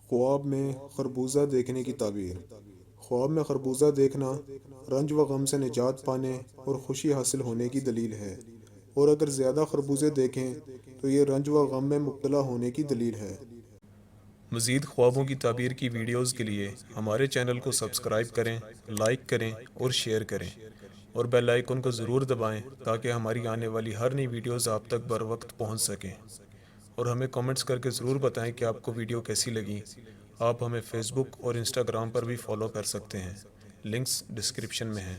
خواب میں خربوزہ دیکھنے کی تعبیر۔ خواب میں خربوزہ دیکھنا رنج و غم سے نجات پانے اور خوشی حاصل ہونے کی دلیل ہے، اور اگر زیادہ خربوزے دیکھیں تو یہ رنج و غم میں مبتلا ہونے کی دلیل ہے۔ مزید خوابوں کی تعبیر کی ویڈیوز کے لیے ہمارے چینل کو سبسکرائب کریں، لائک کریں اور شیئر کریں، اور بیل آئیکن کو ضرور دبائیں تاکہ ہماری آنے والی ہر نئی ویڈیوز آپ تک بر وقت پہنچ سکیں۔ اور ہمیں کمنٹس کر کے ضرور بتائیں کہ آپ کو ویڈیو کیسی لگی۔ آپ ہمیں فیس بک اور انسٹاگرام پر بھی فالو کر سکتے ہیں، لنکس ڈسکرپشن میں ہیں۔